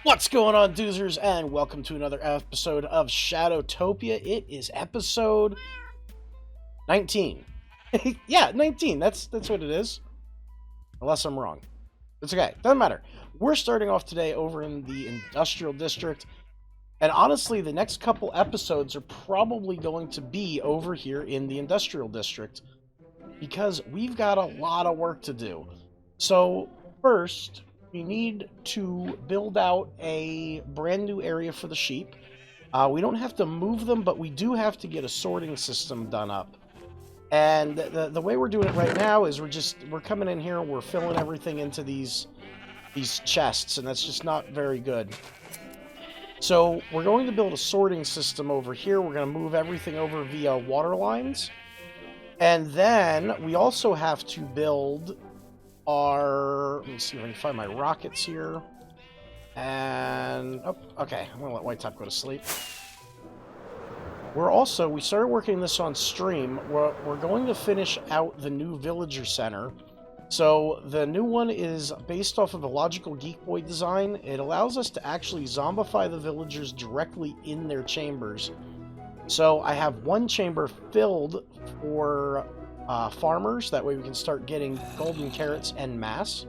What's going on, Doozers, and welcome to another episode of Shadowtopia. It is episode 19. Yeah, 19. That's what it is. Unless I'm wrong. It's okay. Doesn't matter. We're starting off today over in the Industrial District. And honestly, the next couple episodes are probably going to be over here in the Industrial District, because we've got a lot of work to do. So, first, we need to build out a brand new area for the sheep. We don't have to move them, but we do have to get a sorting system done up. And the way we're doing it right now is we're coming in here, we're filling everything into these chests, and that's just not very good. So we're going to build a sorting system over here. We're going to move everything over via water lines. And then we also have to build our... Let me see if I can find my rockets here. And... Oh, okay. I'm going to let White Top go to sleep. We started working this on stream. We're going to finish out the new villager center. So the new one is based off of a logical Geekboy design. It allows us to actually zombify the villagers directly in their chambers. So I have one chamber filled for farmers. That way we can start getting golden carrots en masse.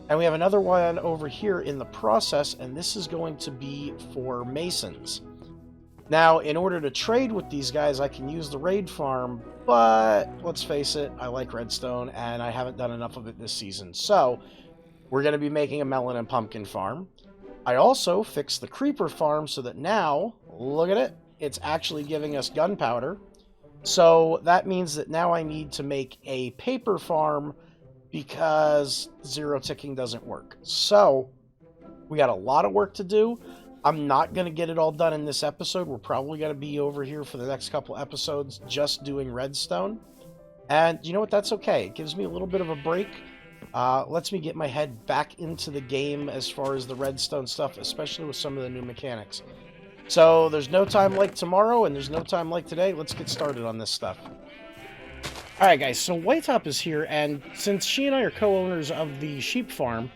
And we have another one over here in the process, and this is going to be for masons. Now, in order to trade with these guys, I can use the raid farm, but let's face it, I like redstone, and I haven't done enough of it this season. So, we're going to be making a melon and pumpkin farm. I also fixed the creeper farm so that now, look at it, it's actually giving us gunpowder. So, that means that now I need to make a paper farm because zero ticking doesn't work. So, we got a lot of work to do. I'm not going to get it all done in this episode. We're probably going to be over here for the next couple episodes just doing redstone. And you know what? That's okay. It gives me a little bit of a break. Lets me get my head back into the game as far as the redstone stuff, especially with some of the new mechanics. So there's no time like tomorrow, and there's no time like today. Let's get started on this stuff. Alright guys, so White Top is here, and since she and I are co-owners of the sheep farm,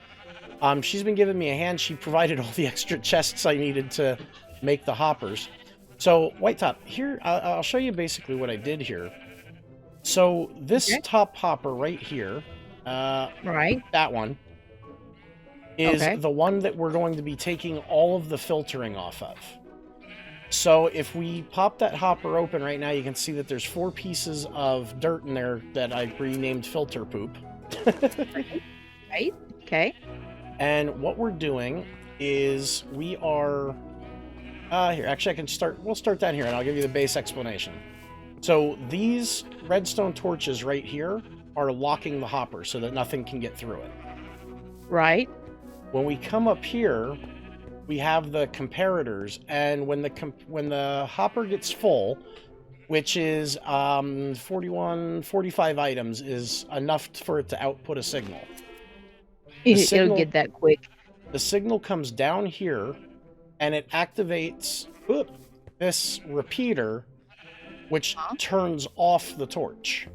she's been giving me a hand. She provided all the extra chests I needed to make the hoppers. So, White Top, here, I'll show you basically what I did here. So, this top hopper right here, right, that one, is the one that we're going to be taking all of the filtering off of. So, if we pop that hopper open right now, you can see that there's 4 pieces of dirt in there that I renamed filter poop. Right, okay. And what we're doing is we are... here, actually I can start... We'll start down here and I'll give you the base explanation. So these redstone torches right here are locking the hopper so that nothing can get through it. Right. When we come up here, we have the comparators, and when the hopper gets full, which is 45 items, is enough for it to output a signal. It'll get that quick. The signal comes down here, and it activates this repeater, which turns off the torch.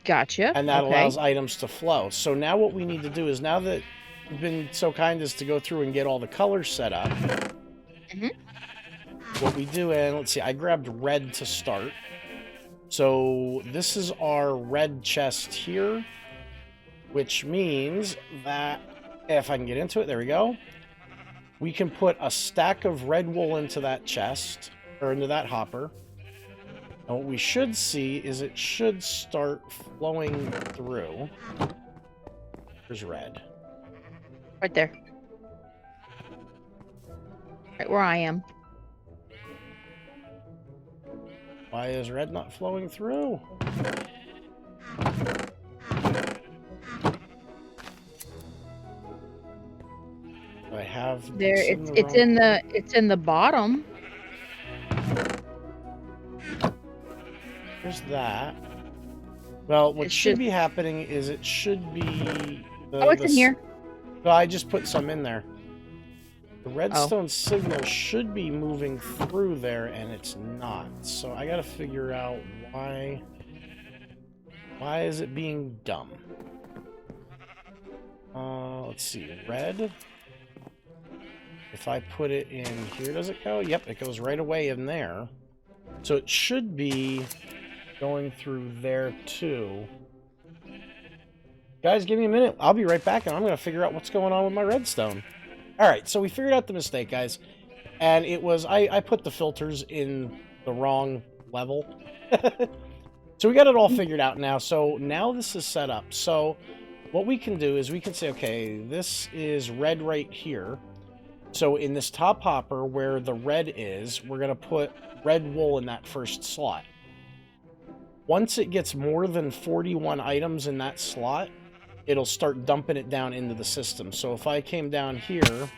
Gotcha. And that allows items to flow. So now what we need to do is, now that you've been so kind as to go through and get all the colors set up, what we do, and let's see, I grabbed red to start. So this is our red chest here, which means that if I can get into it, there we go. We can put a stack of red wool into that chest, or into that hopper. And what we should see is it should start flowing through. There's red. Right there. Right where I am. Why is red not flowing through? I have there. It's in the bottom. There's that. Well, what should be happening is it should be... it's in here. Well, I just put some in there. The redstone signal should be moving through there, and it's not. So I gotta figure out why... Why is it being dumb? Let's see. Red. if I put it in here, does it go? Yep, it goes right away in there. So it should be going through there too. Guys, give me a minute. I'll be right back, and I'm going to figure out what's going on with my redstone. All right, so we figured out the mistake, guys. And it was, I put the filters in the wrong level. So we got it all figured out now. So now this is set up. So what we can do is we can say, okay, this is red right here. So in this top hopper where the red is, we're going to put red wool in that first slot. Once it gets more than 41 items in that slot, it'll start dumping it down into the system. So if I came down here,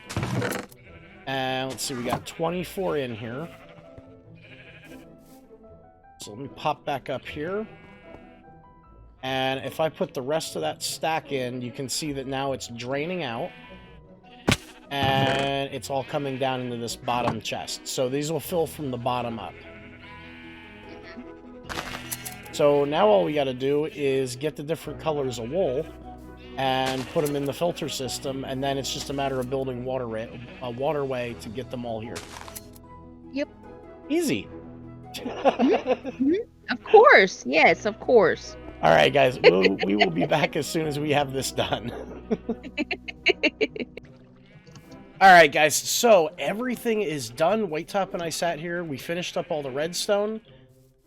and let's see, we got 24 in here. So let me pop back up here. And if I put the rest of that stack in, you can see that now it's draining out. And it's all coming down into this bottom chest. So these will fill from the bottom up. So now all we got to do is get the different colors of wool and put them in the filter system, and then it's just a matter of building a waterway to get them all here. Yep. Easy. Of course. Yes, of course. All right, guys. We will be back as soon as we have this done. All right, guys. So everything is done. Whitetop and I sat here. We finished up all the redstone.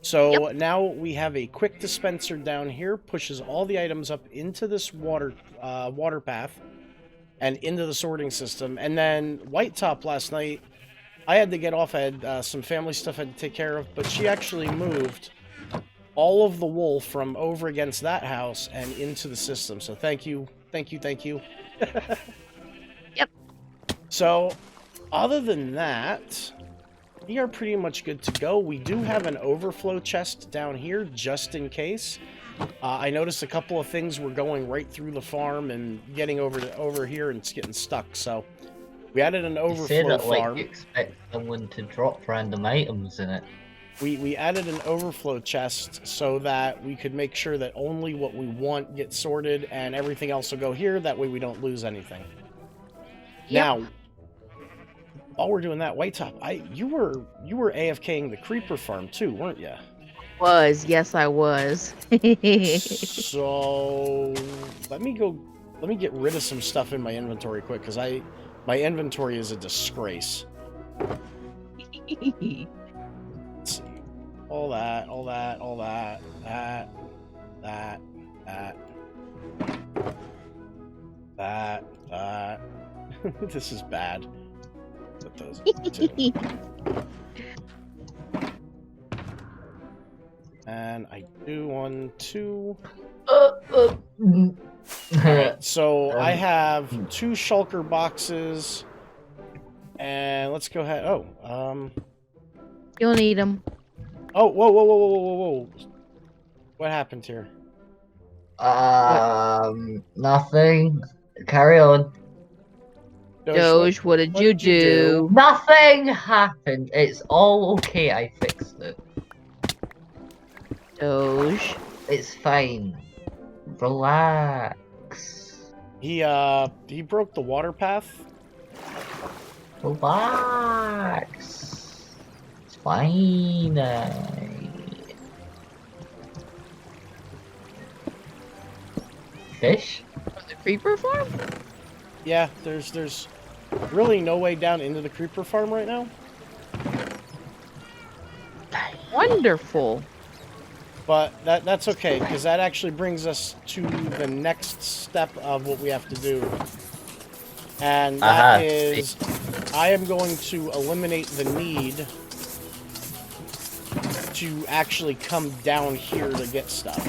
So now we have a quick dispenser down here, pushes all the items up into this water path and into the sorting system. And then Whitetop last night, I had to get off. I had some family stuff I had to take care of, but she actually moved all of the wool from over against that house and into the system. So thank you, thank you, thank you. Yep. So other than that, we are pretty much good to go. We do have an overflow chest down here just in case. I noticed a couple of things were going right through the farm and getting over here and it's getting stuck. So we added an overflow farm. You expect someone to drop random items in it. We added an overflow chest so that we could make sure that only what we want gets sorted and everything else will go here. That way we don't lose anything. Yep. Now, while we're doing that, Whitetop, you were AFKing the creeper farm too, weren't you? Yes, I was. So let me get rid of some stuff in my inventory quick, because my inventory is a disgrace. Let's see. All that. This is bad. Put those too. And I do 1, 2. Alright, so I have 2 shulker boxes. And let's go ahead. You'll need them. Oh, whoa. What happened here? Nothing. Carry on. Doge, what did you do? Nothing happened. It's all okay. I fixed it. Doge. It's fine. Relax. He broke the water path. Relax. It's fine. Fish? The creeper farm? Yeah, there's really no way down into the creeper farm right now. Wonderful. But that's okay, because that actually brings us to the next step of what we have to do. And that is, I am going to eliminate the need to actually come down here to get stuff.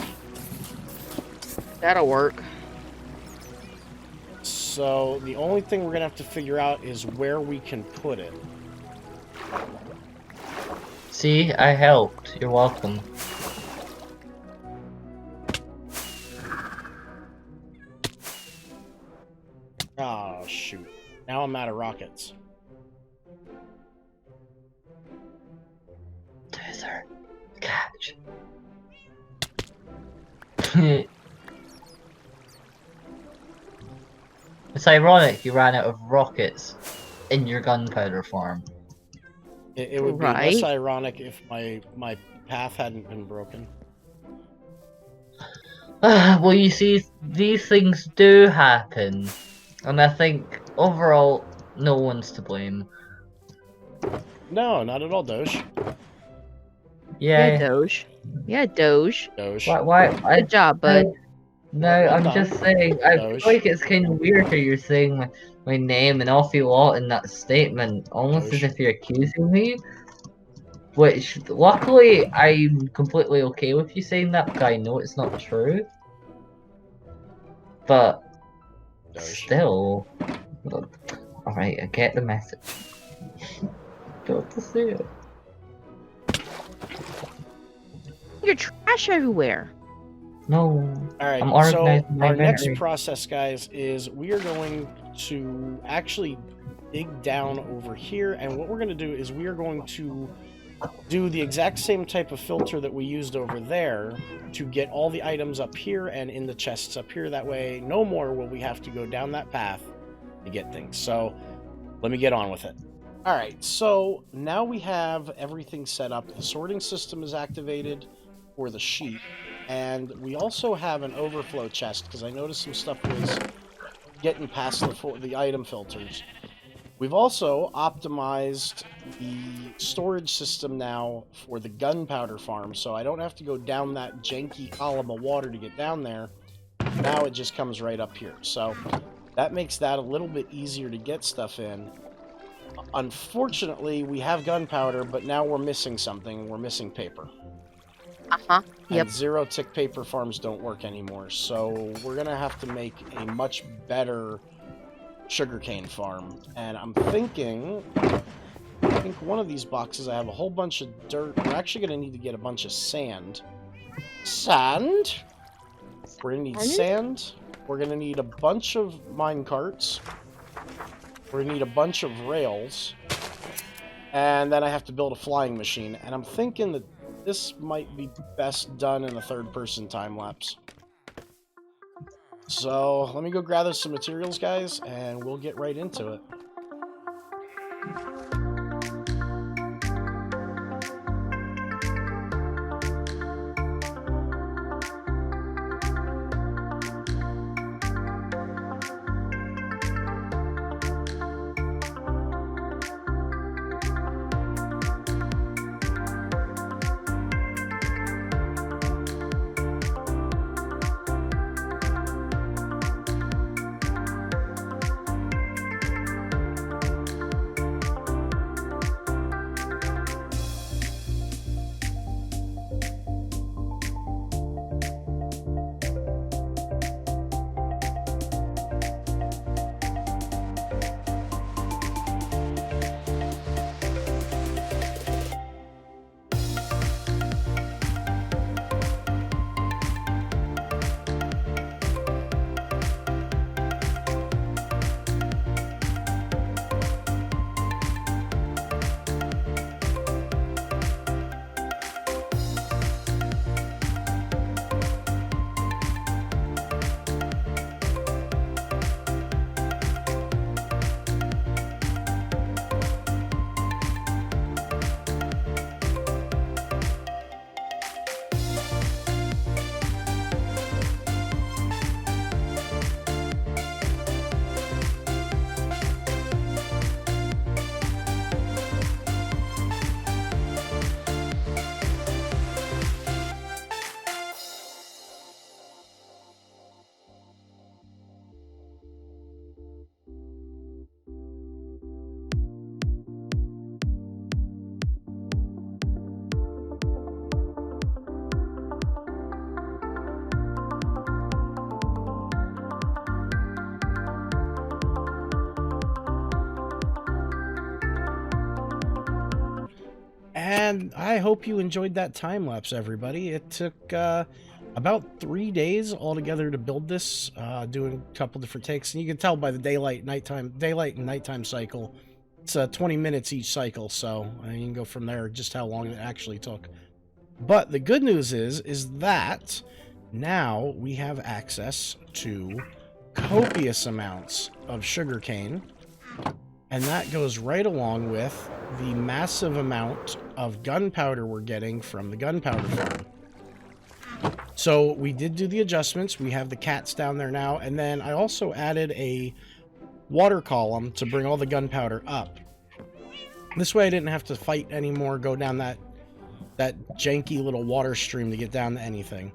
That'll work. So the only thing we're going to have to figure out is where we can put it. See, I helped. You're welcome. Oh, shoot. Now I'm out of rockets. Doozer, catch. It's ironic you ran out of rockets in your gunpowder farm. It would be less ironic if my path hadn't been broken. Well, you see, these things do happen, and I think overall, no one's to blame. No, not at all, Doge. Yeah, Doge. Yeah, Doge. Doge. Why? Good job, bud. No, Well I'm done. just saying, I feel Doge. like it's kind of weird how you're saying my name an awful lot in that statement, almost as Doge. if you're accusing me. Which, luckily, I'm completely okay with you saying that because I know it's not true. But, Doge. still. Alright, I get the message. Don't to say it. You're trash everywhere. No. Alright, I'm so organizing my our next inventory. process, guys, is we are going to actually dig down over here, and what we're going to do is we are going to do the exact same type of filter that we used over there to get all the items up here and in the chests up here. That way, no more will we have to go down that path to get things. So, let me get on with it. Alright, so now we have everything set up. The sorting system is activated for the sheep, and we also have an overflow chest, because I noticed some stuff was getting past the item filters. We've also optimized the storage system now for the gunpowder farm, so I don't have to go down that janky column of water to get down there. Now it just comes right up here. So that makes that a little bit easier to get stuff in. Unfortunately, we have gunpowder, but now we're missing something. We're missing paper. Yep. And zero-tick paper farms don't work anymore, so we're going to have to make a much better sugarcane farm. And I'm thinking, I think one of these boxes I have a whole bunch of dirt. We're actually going to need to get a bunch of sand. Sand? We're going to need sand. We're going to need a bunch of mine carts. We're going to need a bunch of rails. And then I have to build a flying machine. And I'm thinking that this might be best done in a third-person time-lapse. So, let me go gather some materials, guys, and we'll get right into it. And I hope you enjoyed that time-lapse, everybody. It took about 3 days altogether to build this, doing a couple different takes. And you can tell by the daylight and nighttime cycle. It's 20 minutes each cycle, so you can go from there just how long it actually took. But the good news is that now we have access to copious amounts of sugarcane. and that goes right along with the massive amount of gunpowder we're getting from the gunpowder farm. So we did do the adjustments. We have the cats down there now, and then I also added a water column to bring all the gunpowder up. This way I didn't have to fight anymore, go down that janky little water stream to get down to anything.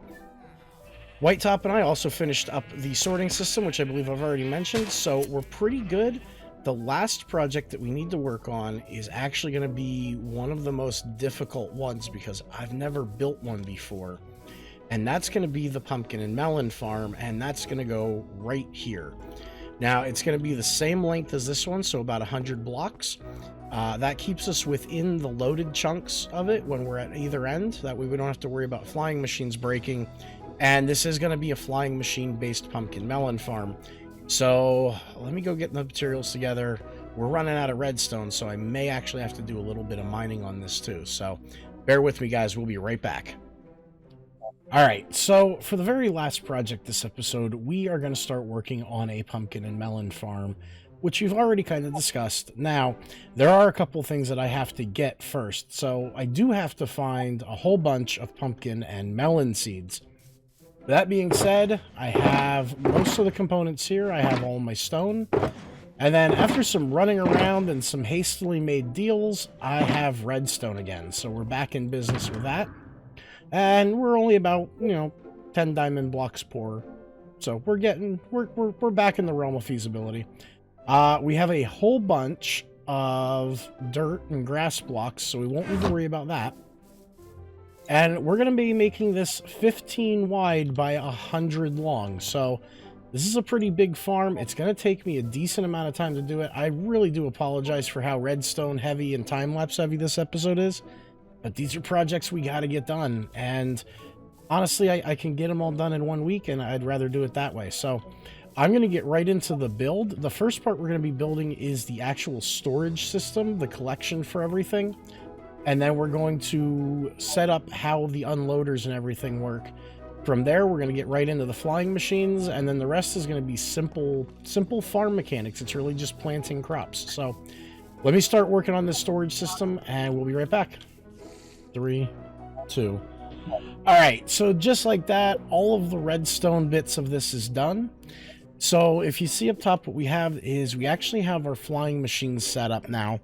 White Top and I also finished up the sorting system, which I believe I've already mentioned, so we're pretty good. The last project that we need to work on is actually going to be one of the most difficult ones because I've never built one before. And that's going to be the pumpkin and melon farm, and that's going to go right here. Now, it's going to be the same length as this one, so about 100 blocks. That keeps us within the loaded chunks of it when we're at either end. That way we don't have to worry about flying machines breaking. And this is going to be a flying machine-based pumpkin melon farm. So let me go get the materials together. We're running out of redstone, so I may actually have to do a little bit of mining on this too. So bear with me, guys. We'll be right back. All right, so for the very last project this episode, we are going to start working on a pumpkin and melon farm, which we've already kind of discussed. Now, there are a couple things that I have to get first. So I do have to find a whole bunch of pumpkin and melon seeds. That being said, I have most of the components here. I have all my stone. And then after some running around and some hastily made deals, I have redstone again. So we're back in business with that. And we're only about, 10 diamond blocks poor. So we're back in the realm of feasibility. We have a whole bunch of dirt and grass blocks, so we won't need to worry about that. And we're going to be making this 15 wide by 100 long. So this is a pretty big farm. It's going to take me a decent amount of time to do it. I really do apologize for how redstone heavy and time-lapse heavy this episode is. But these are projects we got to get done. And honestly, I can get them all done in 1 week, and I'd rather do it that way. So I'm going to get right into the build. The first part we're going to be building is the actual storage system, the collection for everything. And then we're going to set up how the unloaders and everything work. From there, we're going to get right into the flying machines, and then the rest is going to be simple farm mechanics. It's really just planting crops. So let me start working on this storage system, and we'll be right back. 3, 2. All right, so just like that, all of the redstone bits of this is done. So if you see up top, what we have is we actually have our flying machines set up now,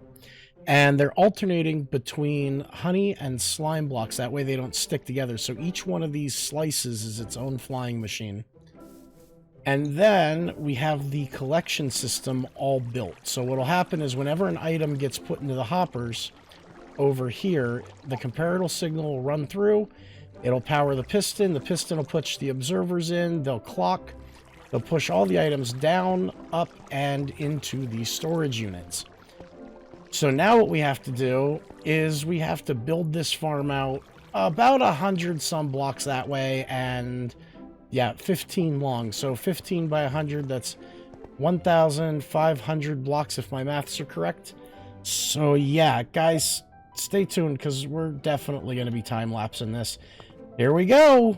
and they're alternating between honey and slime blocks. That way they don't stick together. So each one of these slices is its own flying machine. And then we have the collection system all built. So what'll happen is whenever an item gets put into the hoppers over here, the comparator signal will run through. It'll power the piston. The piston will push the observers in. They'll clock. They'll push all the items down, up, and into the storage units. So now what we have to do is we have to build this farm out about 100 some blocks that way, and yeah, 15 long. So 15 by 100, that's 1,500 blocks if my maths are correct. So yeah, guys, stay tuned because we're definitely going to be time-lapsing this. Here we go!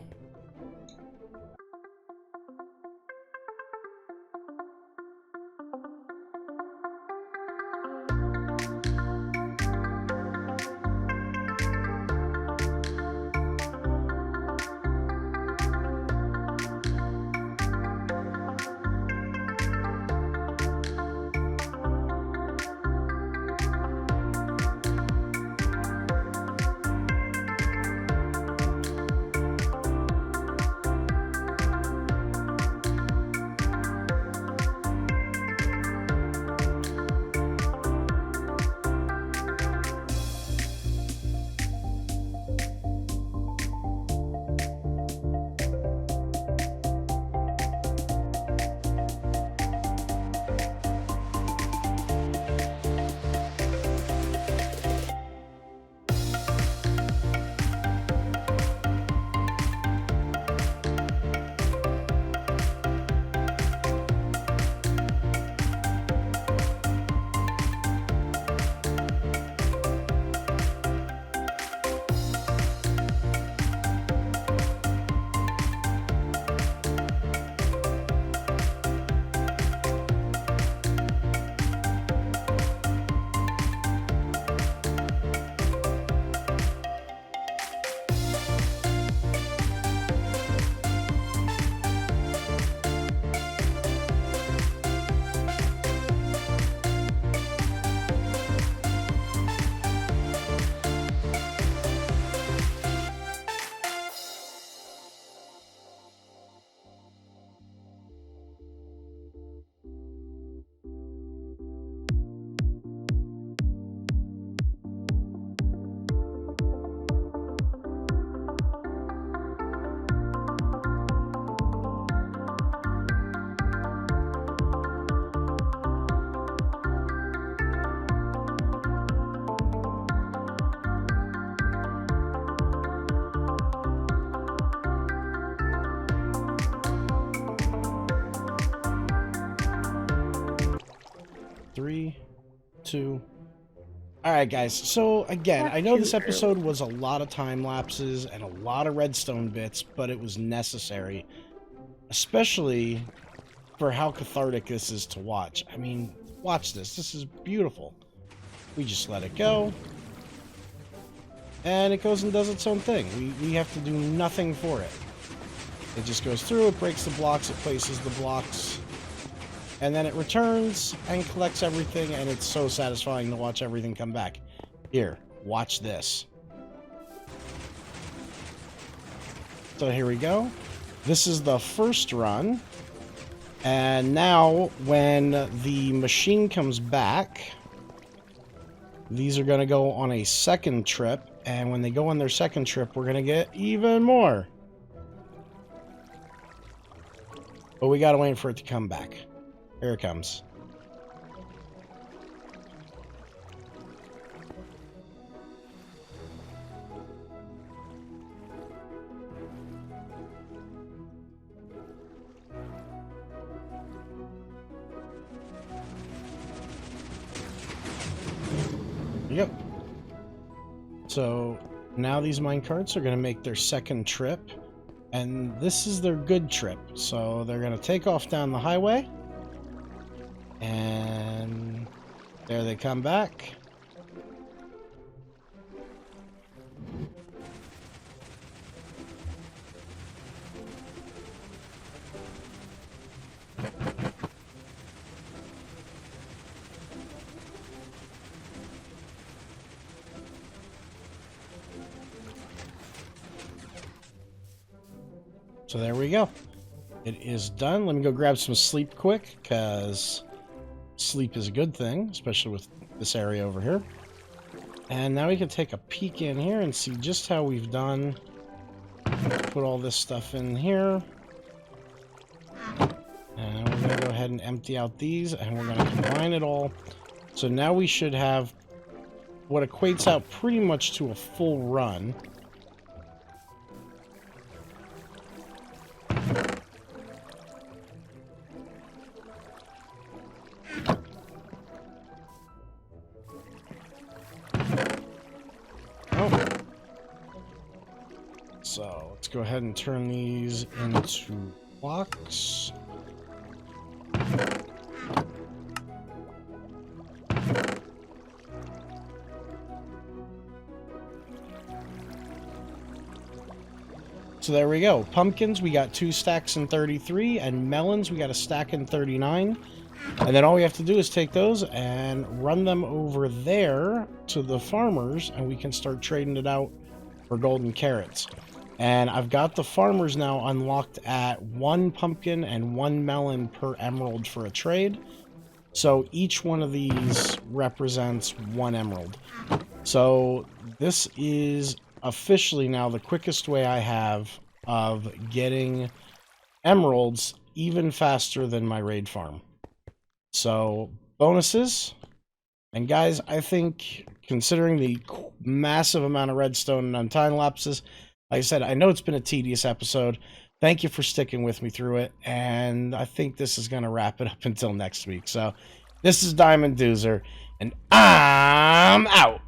3, 2. All right, guys. So again, I know this episode was a lot of time lapses and a lot of redstone bits, but it was necessary, especially for how cathartic this is to watch. I mean, watch this. This is beautiful. We just let it go, and it goes and does its own thing. We have to do nothing for it. It just goes through, it breaks the blocks, it places the blocks, and then it returns and collects everything, and it's so satisfying to watch everything come back. Here, watch this. So here we go. This is the first run. And now, when the machine comes back, these are going to go on a second trip. And when they go on their second trip, we're going to get even more. But we got to wait for it to come back. Here it comes. Yep. So now these minecarts are going to make their second trip, and this is their good trip. So they're going to take off down the highway, and there they come back. So there we go. It is done. Let me go grab some sleep quick, because sleep is a good thing, especially with this area over here. And now we can take a peek in here and see just how we've done. Put all this stuff in here. And we're going to go ahead and empty out these, and we're going to combine it all. So now we should have what equates out pretty much to a full run. So let's go ahead and turn these into blocks. So there we go. Pumpkins, we got 2 stacks in 33, and melons, we got a stack in 39. And then all we have to do is take those and run them over there to the farmers, and we can start trading it out for golden carrots. And I've got the farmers now unlocked at 1 pumpkin and 1 melon per emerald for a trade. So each one of these represents 1 emerald. So this is officially now the quickest way I have of getting emeralds even faster than my raid farm. So bonuses. And guys, I think considering the massive amount of redstone and time lapses, like I said, I know it's been a tedious episode. Thank you for sticking with me through it. And I think this is going to wrap it up until next week. So this is DiamondDoozer, and I'm out.